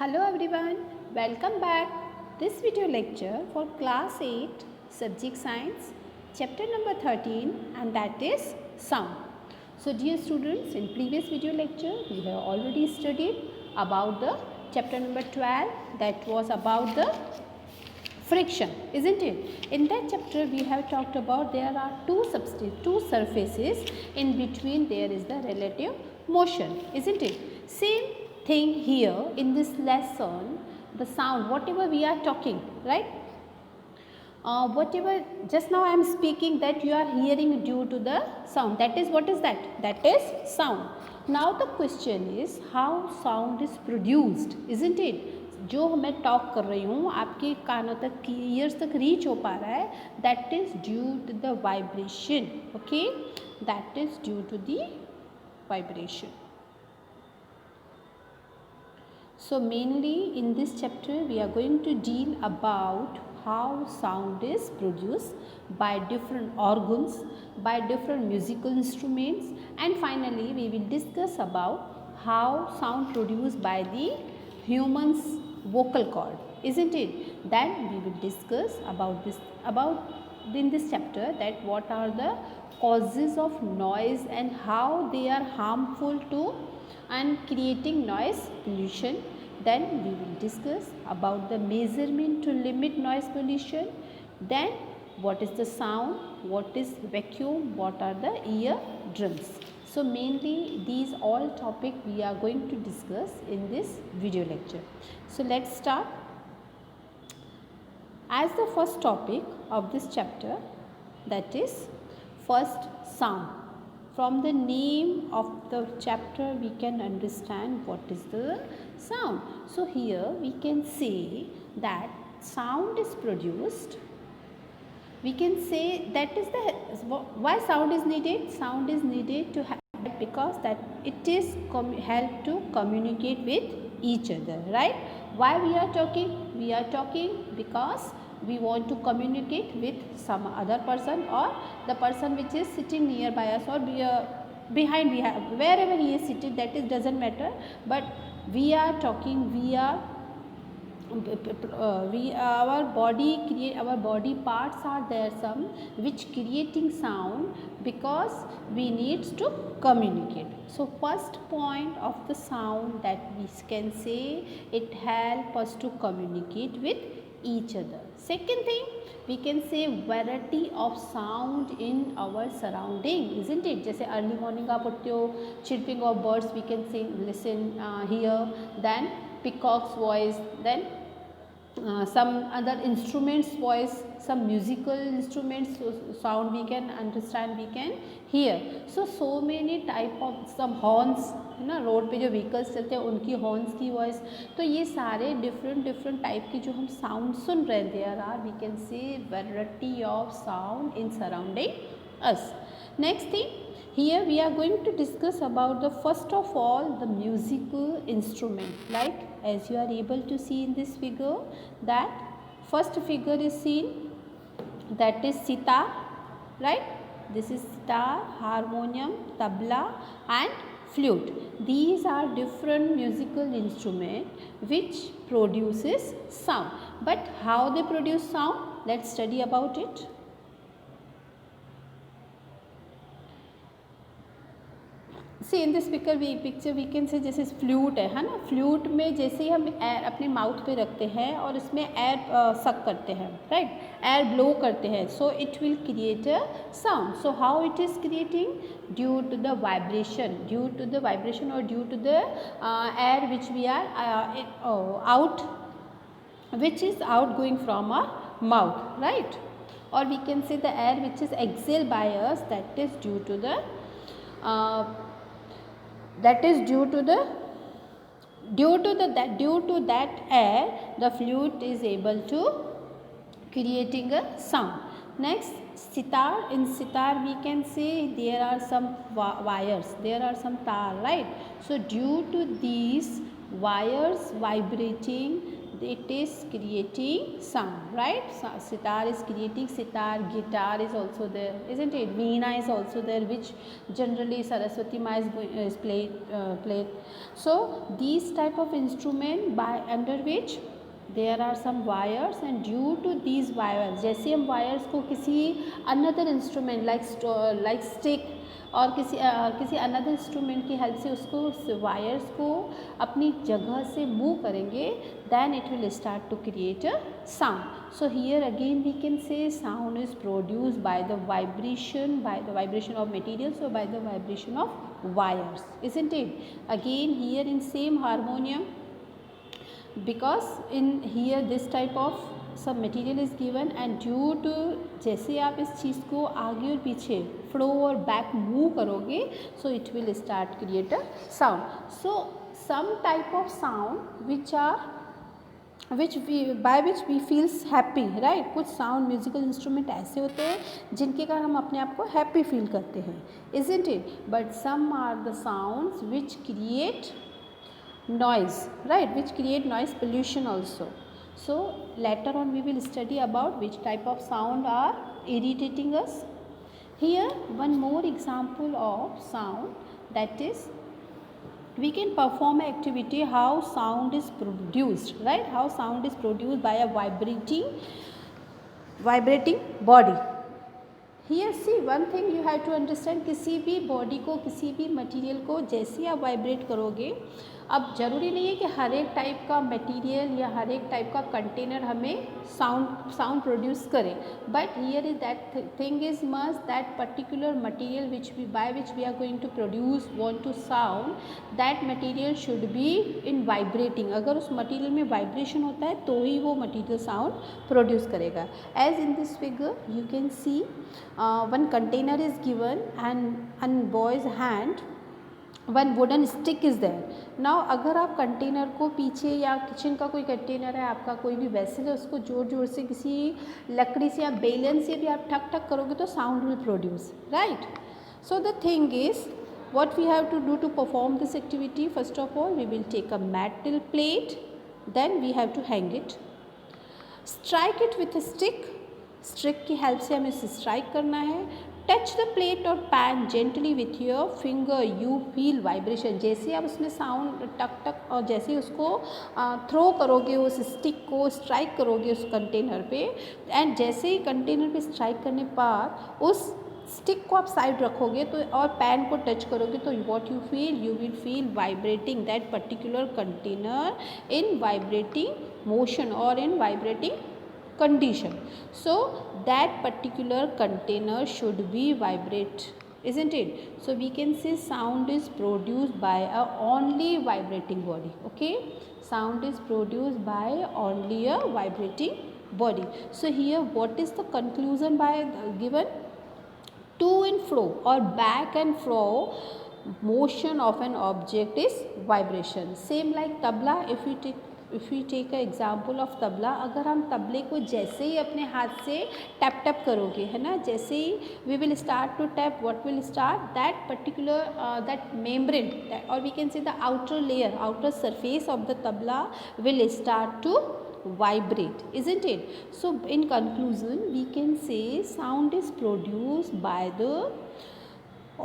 Hello everyone, welcome back. This video lecture for class 8 subject science chapter number 13 and that is sound. So dear students, in previous video lecture we have already studied about the chapter number 12 that was about the friction, isn't it? In that chapter we have talked about there are two surfaces, in between there is the relative motion, isn't it? Same thing here in this lesson, the sound, whatever we are talking, right? Whatever just now I am speaking, that you are hearing due to the sound, that is, what is that? That is sound. Now the question is how sound is produced, isn't it? जो मैं talk कर रही हूँ आपके कानों तक, years तक reach हो पा रहा है, that is due to the vibration. Okay, that is due to the vibration. So mainly in this chapter we are going to deal about how sound is produced by different organs, by different musical instruments, and finally we will discuss about how sound produced by the human's vocal cord, isn't it? Then we will discuss in this chapter that what are the causes of noise and how they are harmful to and creating noise pollution. Then we will discuss about the measurement to limit noise pollution. Then what is the sound, what is vacuum, what are the ear drums. So mainly these all topic we are going to discuss in this video lecture. So let's start. As the first topic of this chapter, that is first sound. From the name of the chapter we can understand what is the sound. So here we can say that sound is produced. We can say that is the why sound is needed. Sound is needed to have, because that it is help to communicate with each other, right? Why we are talking? We are talking because we want to communicate with some other person, or the person which is sitting nearby us, or behind, wherever he is sitting, that is doesn't matter, but we are talking, our body parts are there some which creating sound because we needs to communicate. So first point of the sound that we can say, it help us to communicate with each other. Second thing, we can say variety of sound in our surrounding, isn't it? जैसे early morning आप उठते हो, chirping of birds we can listen hear, then peacock's voice, then some other instruments voice, some musical instruments sound we can understand, we can hear. So many type of some horns, है ना, road पे जो vehicles चलते हैं उनकी horns की voice, तो ये सारे डिफरेंट टाइप की जो हम साउंड सुन रहे हैं, there are, we can say variety of sound in surrounding us. Next thing, here we are going to discuss about the first of all the musical instrument, like as you are able to see in this figure, that first figure is seen, that is sitar, right? This is sitar, harmonium, tabla and flute. These are different musical instrument which produces sound. But how they produce sound, let's study about it. See in this picture we can say जैसे flute है ना, flute में जैसे ही हम air अपने mouth पे रखते हैं और इसमें एयर सक करते हैं, राइट, एयर ब्लो करते हैं, so it will create a sound. So how it is creating, due to the vibration और due to the air which we are out, which is outgoing from our mouth, right? Or we can say the air which is exhaled by us, that is due to the due to that air the flute is able to creating a sound. Next, sitar. In sitar we can say there are some wires, there are some tar, right? So due to these wires vibrating, it is creating sound, right? Sitar is creating sitar, guitar is also there, isn't it? Veena is also there, which generally Saraswati Ma is played. So these type of instrument by under which there are some wires, and due to these wires, जैसे हम wires को किसी another instrument like stick और किसी another instrument की help से उसको wires को अपनी जगह से मूव करेंगे, then it will start to create a sound. So here again we can say sound is produced by the vibration of materials, or by the vibration of wires, isn't it? Again here in same harmonium, because in here this type of सब material is given, and due to जैसे आप इस चीज़ को आगे और पीछे flow और back move करोगे, so it will start create a sound. So some type of sound by which we feels happy, right? कुछ साउंड म्यूजिकल इंस्ट्रूमेंट ऐसे होते हैं जिनके कारण हम अपने आप को हैप्पी फील करते हैं, isn't it? But some are the sounds which create noise, right? Which create noise pollution also. So later on we will study about which type of sound are irritating us. Here one more example of sound, that is we can perform an activity how sound is produced, right? How sound is produced by a vibrating body. Here see one thing you have to understand, किसी भी body को, किसी भी material को जैसे आप vibrate करोगे, अब ज़रूरी नहीं है कि हर एक टाइप का मटेरियल या हर एक टाइप का कंटेनर हमें साउंड प्रोड्यूस करे, but here is that thing is must that particular material which we are going to produce want to sound, that material should be in vibrating. अगर उस material में vibration होता है तो ही वो मटेरियल साउंड प्रोड्यूस करेगा. As in this figure you can see one container is given and boys hand one wooden stick is there. Now अगर आप कंटेनर को पीछे, या किचन का कोई कंटेनर है, आपका कोई भी वेसल है, उसको जोर जोर से किसी लकड़ी से या बेलन से भी आप ठक ठक करोगे तो sound will produce, right? So the thing is what we have to do to perform this activity, first of all we will take a metal plate, then we have to hang it, strike it with a stick की help से हमें इसे strike करना है. Touch the plate और pan gently with your finger, you feel vibration. जैसे आप उसमें साउंड टक टक, और जैसे उसको थ्रो करोगे, उस स्टिक को स्ट्राइक करोगे उस कंटेनर पे, एंड जैसे ही कंटेनर पे स्ट्राइक करने पर उस स्टिक को आप साइड रखोगे तो, और पैन को टच करोगे तो what you will feel vibrating that particular container in vibrating motion और इन vibrating condition. So that particular container should be vibrate, isn't it? So we can say sound is produced by a only vibrating body. Okay, sound is produced by only a vibrating body. So here what is the conclusion by given? To and fro or back and fro motion of an object is vibration. Same like tabla. If we take a example of tabla, अगर हम तबले को जैसे ही अपने हाथ से tap tap करोगे, है ना, जैसे ही we will start to tap, what will start? That particular that membrane, or we can say the outer layer, outer surface of the tabla will start to vibrate, isn't it? So in conclusion we can say sound is produced by the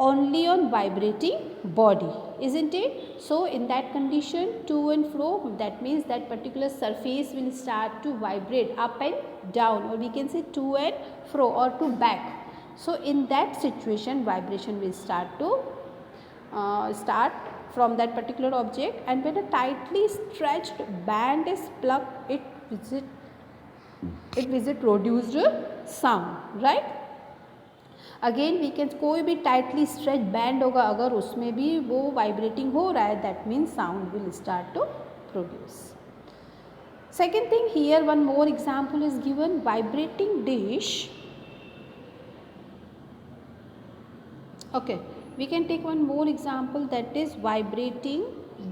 only on vibrating body, isn't it? So in that condition, to and fro, that means that particular surface will start to vibrate up and down, or we can say to and fro or to back. So in that situation vibration will start from that particular object, and when a tightly stretched band is plucked, it will produce sound, right? Again we can, कोई भी tightly stretch band होगा, अगर उसमें भी वो vibrating हो रहा है, that means sound will start to produce. Second thing, here one more example is given, vibrating dish. Okay, we can take one more example, that is vibrating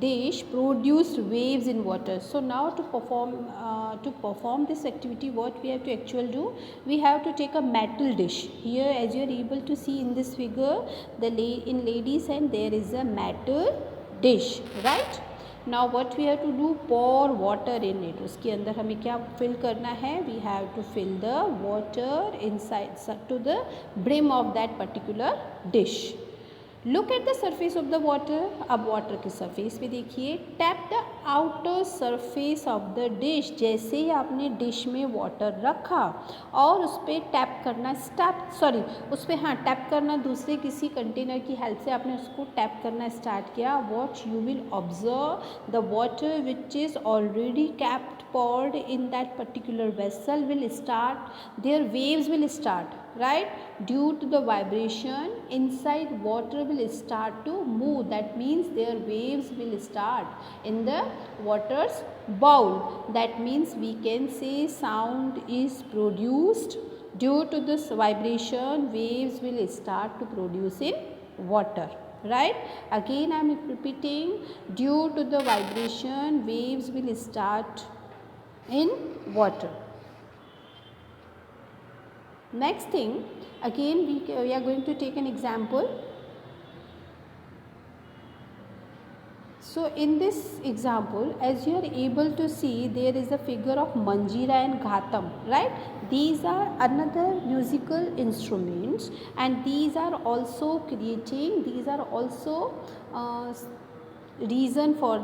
dish produced waves in water. So now to perform this activity, what we have to actually do, we have to take a metal dish. Here as you are able to see in this figure, in lady's hand there is a metal dish, right? Now what we have to do, pour water in it, उसके अंदर हमें क्या fill करना है, we have to fill the water inside to the brim of that particular dish. Look at the surface of the water, अब water के surface पे देखिए, tap the outer surface of the dish, जैसे ही आपने dish में water रखा और उस पर टैप करना उस पर हाँ टैप करना, दूसरे किसी कंटेनर की हेल्प से आपने उसको टैप करना स्टार्ट किया, what you will observe the water which is already capped poured in that particular vessel will start, their waves will start, right, due to the vibration inside water will start to move, that means their waves will start in the water's bowl, that means we can say sound is produced due to this vibration, waves will start to produce in water, right, again I am repeating, due to the vibration waves will start in water. Next thing, again we are going to take an example. So in this example, as you are able to see, there is a figure of Manjira and Ghatam, right? These are another musical instruments, and these are also reason for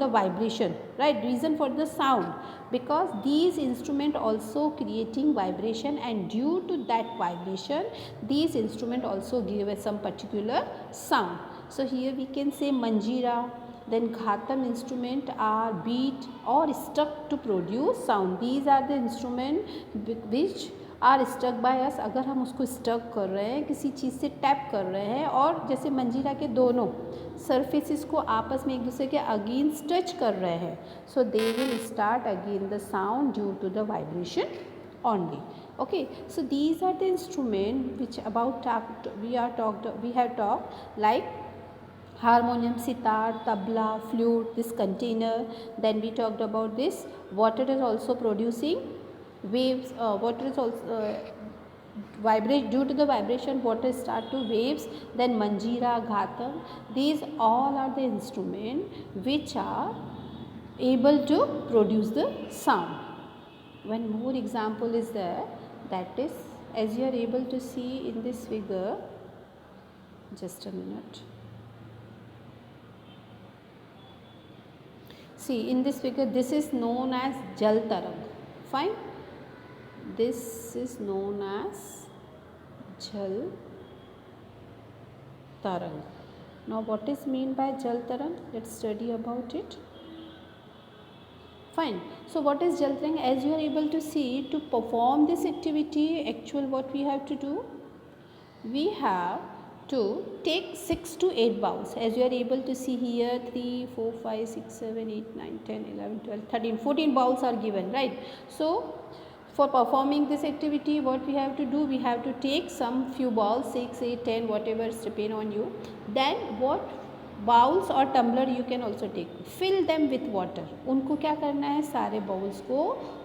the vibration, right, reason for the sound, because these instrument also creating vibration, and due to that vibration these instrument also give us some particular sound. So here we can say Manjira, then Ghatam instrument are beat or struck to produce sound. These are the instrument which are stuck by us, अगर हम उसको stuck कर रहे हैं, किसी चीज़ से tap कर रहे हैं, और जैसे मंजीरा के दोनों सरफेसिस को आपस में एक दूसरे के अगेंस्ट टच कर रहे हैं, so they will start again the sound due to the vibration only. Okay, so these are the instrument which we have talked, like harmonium, sitar, tabla, flute, this container. Then we talked about this, water is also producing waves, water is also vibrate, due to the vibration water start to waves. Then Manjira, Ghatam, these all are the instrument which are able to produce the sound. One more example is there, that is, as you are able to see in this figure, just a minute. See in this figure, this is known as Jal Tarang, fine, this is known as Jal Tarang. Now what is mean by Jal Tarang? Let's study about it. Fine. So what is Jal Tarang? As you are able to see, to perform this activity, actual what we have to do, we have to take 6 to 8 bowls. As you are able to see here, 3, 4, 5, 6, 7, 8, 9, 10, 11, 12, 13, 14 bowls are given, right? So for performing this activity, what we have to do, we have to take some few balls, 6, 8, 10, whatever is depend on you. Then what bowls और tumbler you can also take, fill them with water. उनको क्या करना है, सारे bowls को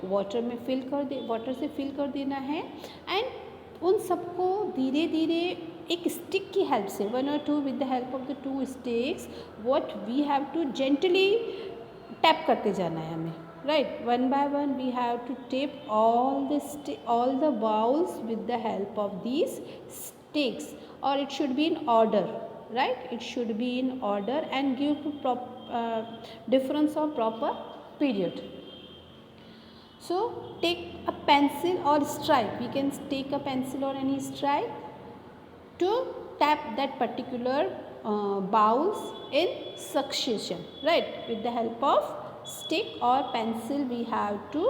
water से fill कर देना है, एंड उन सबको धीरे धीरे एक स्टिक की हेल्प से, 1 or 2 with the help of the 2 sticks, what we have to gently tap करते जाना है हमें, right, one by one we have to tap all the bowls with the help of these sticks, or it should be in order, right, it should be in order and give difference of proper period. So take a pencil or stripe, we can take a pencil or any stripe to tap that particular bowls in succession, right, with the help of stick or pencil we have to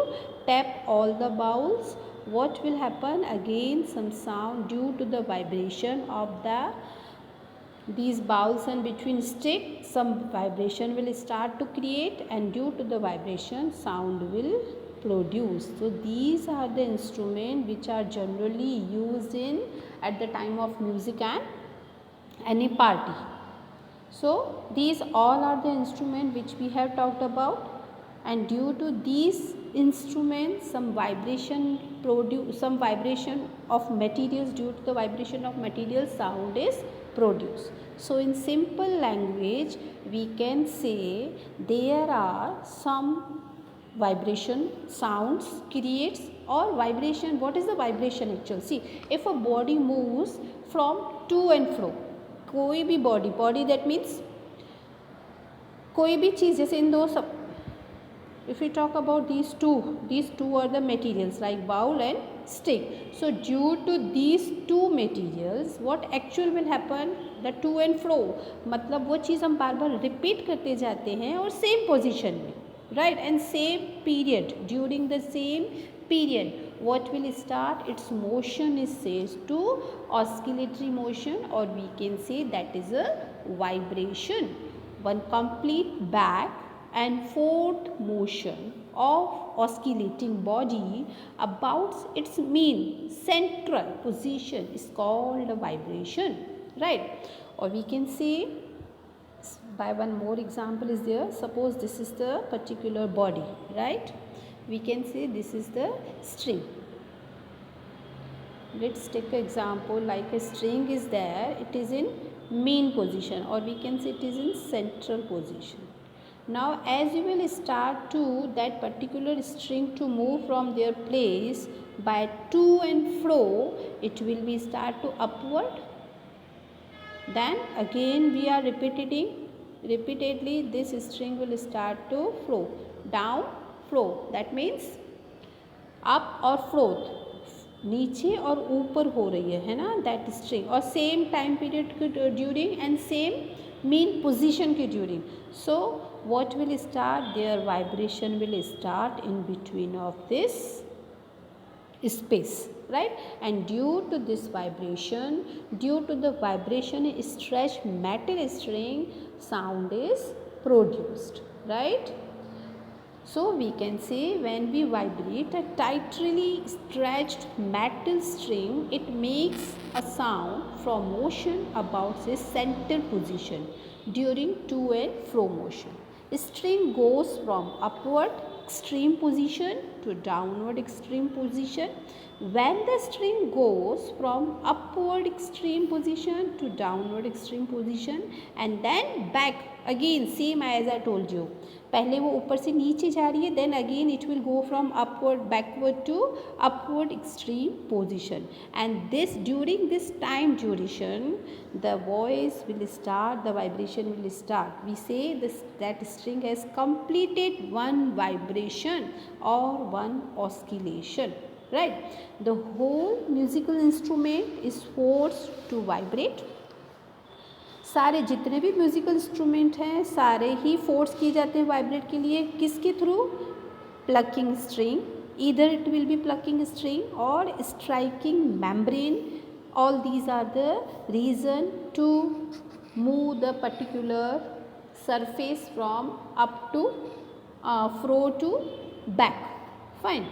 tap all the bowls. What will happen, again some sound due to the vibration of these bowls, and between stick some vibration will start to create, and due to the vibration sound will produce. So these are the instruments which are generally used in at the time of music and any party. So these all are the instruments which we have talked about, and due to these instruments some vibration of materials, due to the vibration of materials sound is produced. So in simple language we can say there are some vibration sounds creates or vibration. What is the vibration actually? See, if a body moves from to and fro, कोई भी body that means कोई भी चीज़, जैसे इन दो सब, if we talk about these two are the materials like bowl and stick. So due to these two materials what actual will happen, the to and fro, मतलब वो चीज़ हम बार बार रिपीट करते जाते हैं और सेम पोजीशन में, right, and same period, during the same period what will start, its motion is says to oscillatory motion, or we can say that is a vibration. One complete back and forth motion of oscillating body about its mean central position is called a vibration, right? Or we can say by one more example is there. Suppose this is the particular body, right? We can say this is the string. Let's take an example like a string is there, it is in mean position, or we can say it is in central position. Now as you will start to that particular string to move from their place by to and fro, it will be start to upward, then again we are repeatedly this string will start to flow, down, flow, that means up or float, नीचे और ऊपर हो रही है ना that string, और same time period के during and same mean position के during. So what will start, their vibration will start in between of this space, right? And due to this vibration, due to the vibration stretched metal string, sound is produced, right? So we can say when we vibrate a tightly stretched metal string, it makes a sound from motion about its center position during to and fro motion. String goes from upward extreme position to downward extreme position. When the string goes from upward extreme position to downward extreme position and then back again, same as I told you, पहले वो ऊपर से नीचे जा रही है, then again it will go from upward backward to upward extreme position, and this during this time duration the voice will start, the vibration will start. We say this that string has completed one vibration or one oscillation, right? The whole musical instrument is forced to vibrate. सारे जितने भी musical instrument हैं सारे ही force किए जाते हैं vibrate के लिए, किसके थ्रू? Plucking string, either it will be plucking string और striking membrane. All these are the reason to move the particular surface from up to fro to back. Fine.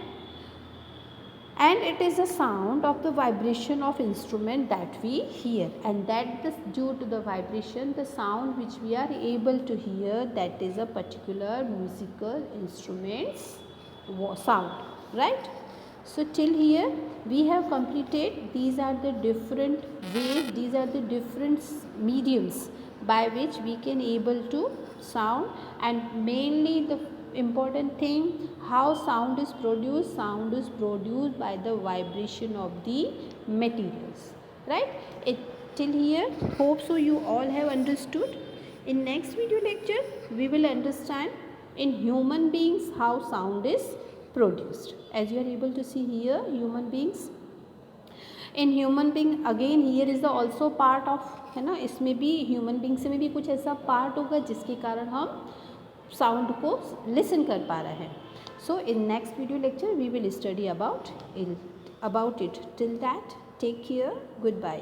And it is a sound of the vibration of instrument that we hear, and that is due to the vibration, the sound which we are able to hear, that is a particular musical instrument's sound, right? So till here we have completed. These are the different ways, these are the different mediums by which we can able to sound, and mainly the important thing, how sound is produced. Sound is produced by the vibration of the materials, right? Till here hope so you all have understood. In next video lecture we will understand in human beings how sound is produced. As you are able to see here, human beings, in human being again here is the also part of, है ना, इसमें भी human beings में भी कुछ ऐसा part होगा जिसके कारण हम साउंड को लिसन कर पा रहे हैं. So in next video lecture we will study about it. Till that take care. Good bye.